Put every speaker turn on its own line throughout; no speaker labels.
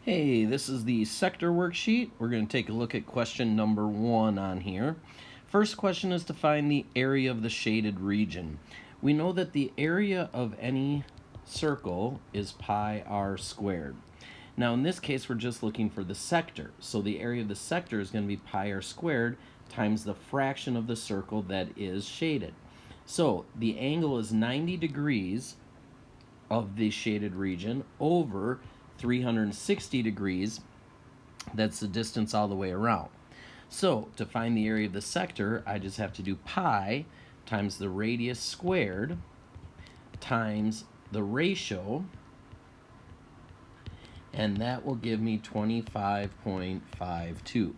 Hey, this is the sector worksheet. We're going to take a look at question number 1 on here. First question is to find the area of the shaded region. We know that the area of any circle is pi r squared. Now in this case we're just looking for the sector. So the area of the sector is going to be pi r squared times the fraction of the circle that is shaded. So the angle is 90 degrees of the shaded region over 360 degrees. That's the distance all the way around. So to find the area of the sector, I just have to do pi times the radius squared times the ratio, and that will give me 25.52.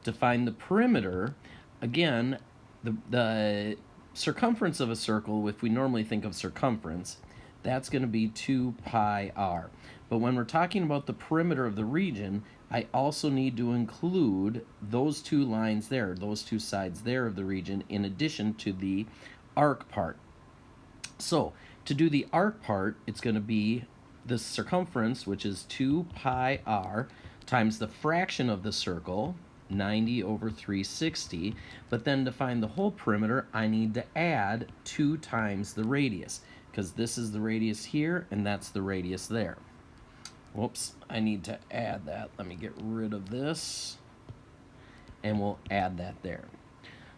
To find the perimeter, again, the circumference of a circle, if we normally think of circumference, that's going to be 2 pi r. But when we're talking about the perimeter of the region, I also need to include those two lines there, those two sides there of the region, in addition to the arc part. So to do the arc part, it's going to be the circumference, which is 2 pi r, times the fraction of the circle, 90 over 360, but then to find the whole perimeter, I need to add 2 times the radius, because this is the radius here, and that's the radius there. Whoops, I need to add that. Let me get rid of this, and we'll add that there.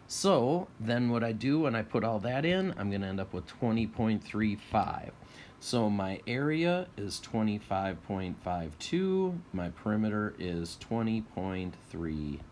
So then what I do when I put all that in, I'm going to end up with 20.35. So my area is 25.52. My perimeter is 20.35.